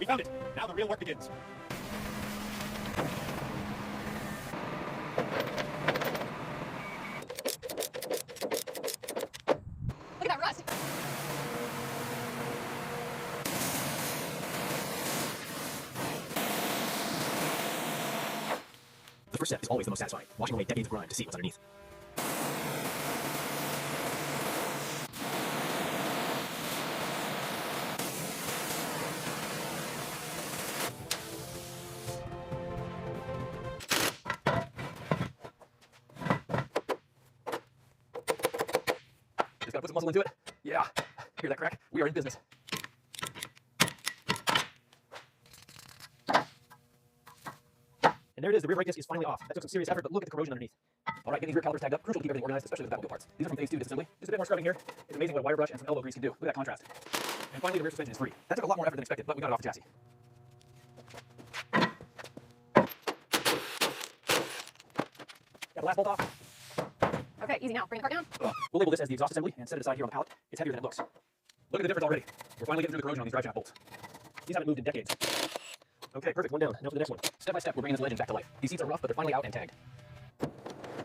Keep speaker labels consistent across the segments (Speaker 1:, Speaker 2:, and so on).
Speaker 1: found it. Now the real work begins.
Speaker 2: Look at that rust.
Speaker 1: The first step is always the most satisfying, washing away decades of grime to see what's underneath. Just gotta put some muscle into it. Yeah, hear that crack? We are in business. And there it is, the rear brake disc is finally off. That took some serious effort, but look at the corrosion underneath. All right, getting these rear calipers tagged up, crucial to keep everything organized, especially with the Batmobile parts. These are from phase 2 disassembly. Just a bit more scrubbing here. It's amazing what a wire brush and some elbow grease can do. Look at that contrast. And finally, the rear suspension is free. That took a lot more effort than expected, but we got it off the chassis. Got the last bolt off.
Speaker 2: Okay, easy now. Bring the cart down.
Speaker 1: We'll label this as the exhaust assembly and set it aside here on the pallet. It's heavier than it looks. Look at the difference already. We're finally getting through the corrosion on these drive shaft bolts. These haven't moved in decades. Okay, perfect. One down. Now for the next one. Step by step, we're bringing this legend back to life. These seats are rough, but they're finally out and tagged.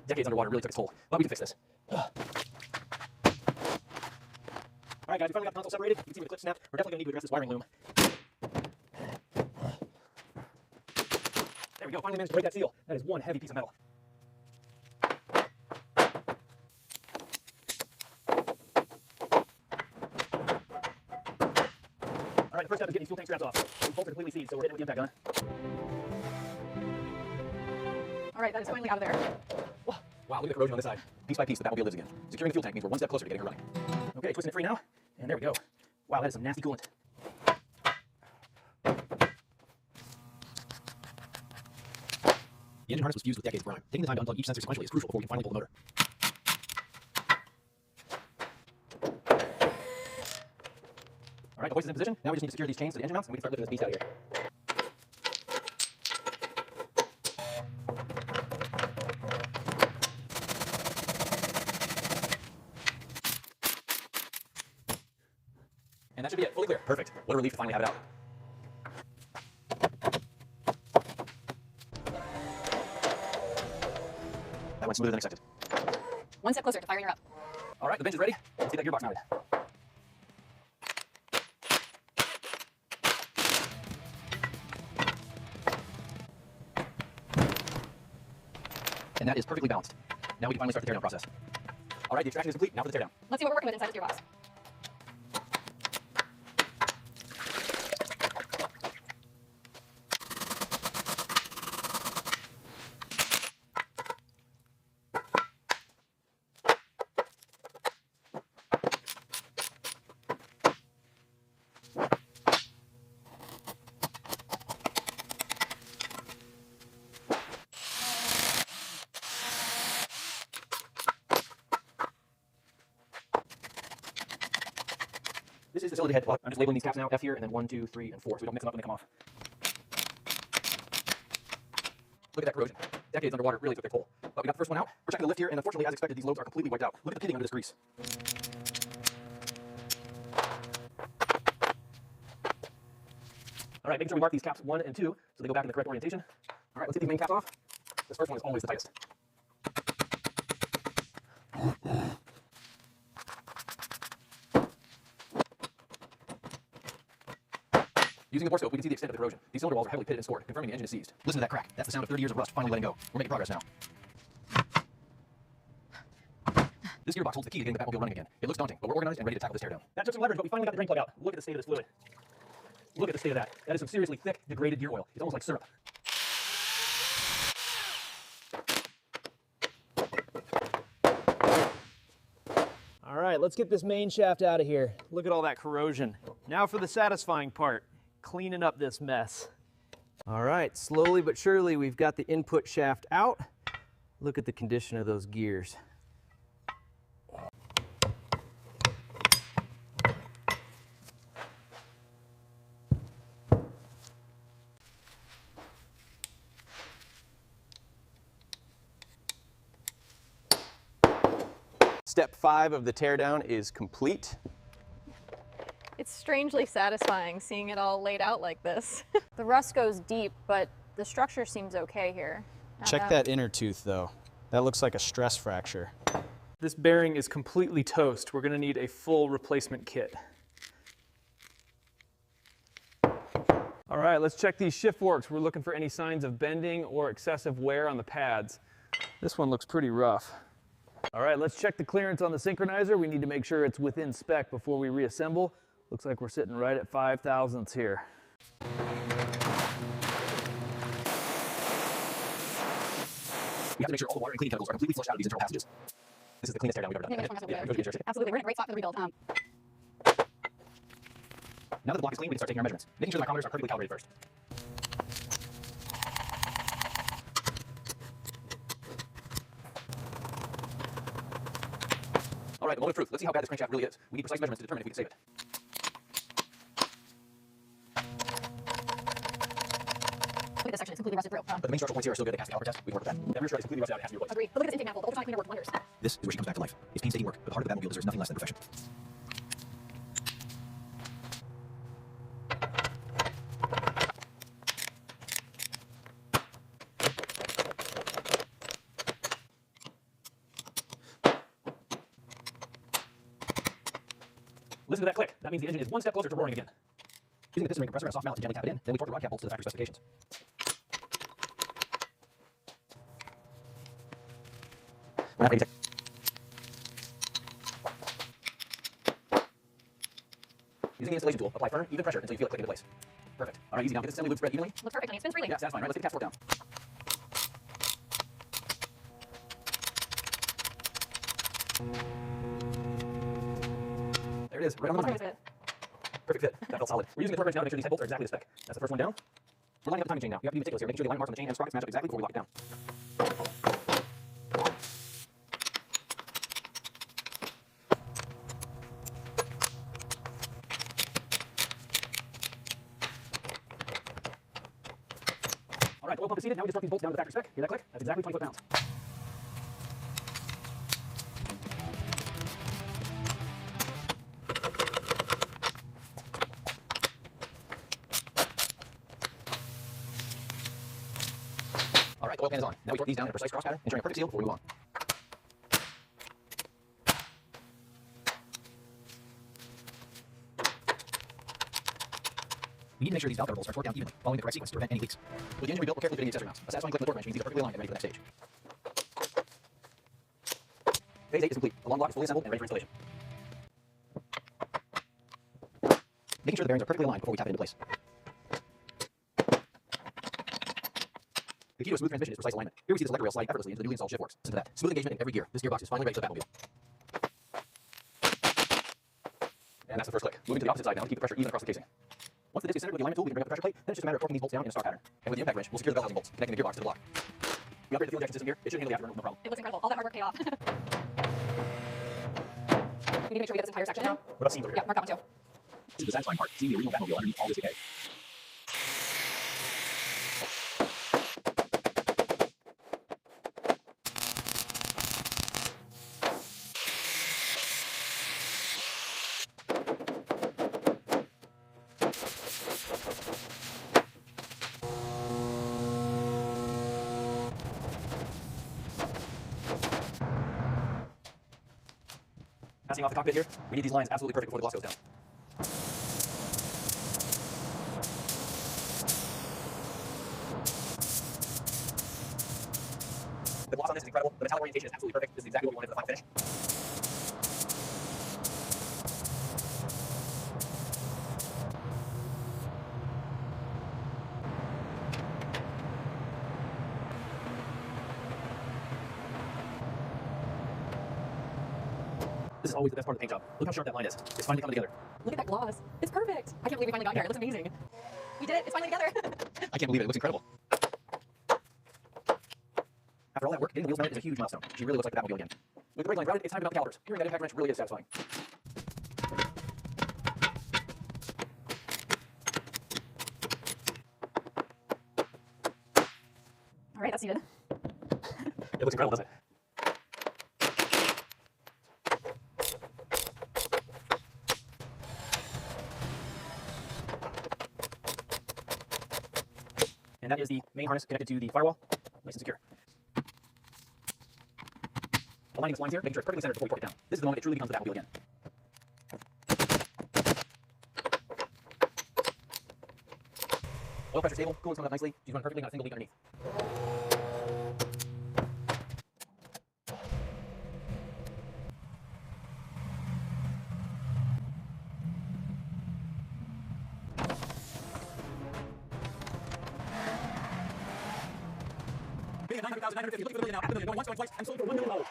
Speaker 1: Decades underwater really took its toll, but we can fix this. All right, guys, we finally got the console separated. You can see where the clip snapped. We're definitely going to need to address this wiring loom. There we go. Finally managed to break that seal. That is one heavy piece of metal. All right, the first step is getting fuel tank straps off. These bolts are completely seized, so we're hitting with the impact gun.
Speaker 2: All right, that is finally out of there.
Speaker 1: Wow, look at the corrosion on this side. Piece by piece, the Batmobile lives again. Securing the fuel tank means we're one step closer to getting her running. Okay, twisting it free now. And there we go. Wow, that is some nasty coolant. The engine harness was fused with decades of grime. Taking the time to unplug each sensor sequentially is crucial before we can finally pull the motor. All right, the hoist is in position. Now we just need to secure these chains to the engine mounts, and we can start lifting this beast out of here. And that should be it. Fully clear. Perfect. What a relief to finally have it out. That went smoother than expected.
Speaker 2: One step closer to firing her up.
Speaker 1: All right, the bench is ready. Let's get that gearbox mounted. And that is perfectly balanced. Now we can finally start the teardown process. All right, the extraction is complete. Now for the teardown.
Speaker 2: Let's see what we're working with inside this gearbox.
Speaker 1: This is the cylinder head plug. I'm just labeling these caps now, F here, and then 1, 2, 3, and 4, so we don't mix them up when they come off. Look at that corrosion. Decades underwater really took their toll. But we got the first one out. We're checking the lift here, and unfortunately, as expected, these lobes are completely wiped out. Look at the pitting under this grease. All right, making sure we mark these caps 1 and 2 so they go back in the correct orientation. All right, let's get these main caps off. This first one is always the tightest. Using the bore scope, we can see the extent of the corrosion. These cylinder walls are heavily pitted and scored, confirming the engine is seized. Listen to that crack. That's the sound of 30 years of rust finally letting go. We're making progress now. This gearbox holds the key to getting the Batmobile running again. It looks daunting, but we're organized and ready to tackle this teardown. That took some leverage, but we finally got the drain plug out. Look at the state of this fluid. Look at the state of that. That is some seriously thick, degraded gear oil. It's almost like syrup.
Speaker 3: All right, let's get this main shaft out of here. Look at all that corrosion. Now for the satisfying part, cleaning up this mess. All right, slowly but surely we've got the input shaft out. Look at the condition of those gears. Step 5 of the teardown is complete.
Speaker 2: It's strangely satisfying seeing it all laid out like this. The rust goes deep, but the structure seems okay here.
Speaker 4: Check that inner tooth though. That looks like a stress fracture.
Speaker 3: This bearing is completely toast. We're gonna need a full replacement kit. All right, let's check these shift forks. We're looking for any signs of bending or excessive wear on the pads. This one looks pretty rough. All right, let's check the clearance on the synchronizer. We need to make sure it's within spec before we reassemble. Looks like we're sitting right at 5 thousandths here.
Speaker 1: We have to make sure all the water and cleaning chemicals are completely flushed out of these internal passages. This is the cleanest teardown we've ever done.
Speaker 2: Absolutely, we're in a great spot for the rebuild.
Speaker 1: Now that the block is clean, we can start taking our measurements, making sure the micrometers are perfectly calibrated first. All right, the moment of truth. Let's see how bad this crankshaft really is. We need precise measurements to determine if we can save it.
Speaker 2: Look at this section, it's completely rusted through.
Speaker 1: But the main structural points here are still good. They pass the caliper test. We can work with that. Every shred is completely rusted out. It has to be replaced.
Speaker 2: Agreed. But look at this intake manifold. The ultrasonic cleaner worked wonders.
Speaker 1: This is where she comes back to life. It's painstaking work, but the heart of the Batmobile deserves nothing less than perfection. Listen to that click. That means the engine is one step closer to roaring again. Using the piston ring compressor and a soft mallet to gently tap it in, then we torque the rod cap bolts to the factory specifications. We're not ready to Using the installation tool, apply firm, even pressure until you feel it click into place. Perfect. All right, easy now. Get this assembly loop spread evenly.
Speaker 2: Looks perfect, honey. It spins freely.
Speaker 1: Yeah, satisfying. Right, let's get the cast fork down. There it is, right on the line. Perfect fit. That felt solid. We're using the torque wrench now to make sure these head bolts are exactly the spec. That's the first one down. We're lining up the timing chain now. You have to be meticulous here, making sure the alignment marks on the chain and sprockets match up exactly before we lock it down. All right, the oil pump is seated. Now we just drop these bolts down to the factory spec. Hear that click? That's exactly 20 foot-pounds. All right, the oil pan is on. Now we torque these down in a precise cross pattern, ensuring a perfect seal before we move on. We need to make sure these valve cover bolts are torqued down evenly, following the correct sequence to prevent any leaks. With the engine rebuilt, we'll carefully fit in the accessory mounts. A satisfying click with the torque wrench means these are perfectly aligned and ready for the next stage. Phase 8 is complete. The long block is fully assembled and ready for installation. Making sure the bearings are perfectly aligned before we tap it into place. The key to a smooth transmission is precise alignment. Here we see the selector rail slide effortlessly into the newly installed shift forks. Listen to that. Smooth engagement in every gear. This gearbox is finally ready for the Batmobile. And that's the first click. Moving to the opposite side now to keep the pressure even across the casing. Once the disc is centered with the alignment tool, we can bring up the pressure plate. Then it's just a matter of torquing these bolts down in a star pattern. And with the impact wrench, we'll secure the bell housing bolts, connecting the gearbox to the block. We upgraded the fuel injection system here. It should handle the afterburner, no problem.
Speaker 2: It looks incredible. All that hard work paid off. We need to make sure we get this entire section in.
Speaker 1: What about seams over here?
Speaker 2: Yeah, mark that one too.
Speaker 1: This is the satisfying part, seeing the original Batmobile underneath all this decay. Passing off the cockpit here, we need these lines absolutely perfect before the gloss goes down. The gloss on this is incredible. The metallic orientation is absolutely perfect. This is exactly what we wanted for the final finish. This is always the best part of the paint job. Look how sharp that line is. It's finally coming together.
Speaker 2: Look at that gloss. It's perfect. I can't believe we finally got here. It looks amazing. We did it. It's finally together.
Speaker 1: I can't believe it. It looks incredible. After all that work, getting the wheels mounted is a huge milestone. She really looks like the Batmobile again. With the brake line grounded, it's time to mount the calipers. Hearing that impact wrench really is satisfying.
Speaker 2: All right, that's seated.
Speaker 1: It looks incredible, doesn't it? and that is the main harness connected to the firewall. Nice and secure. Aligning the lines here, making sure it's perfectly centered before you torque it down. This is the moment it truly becomes the Batmobile again. Oil pressure stable, cooling's coming up nicely. She's running perfectly, not a single leak underneath. Paying at $900,950, looking for $1 million now, $500,000, going once, going twice, and sold for $1 million.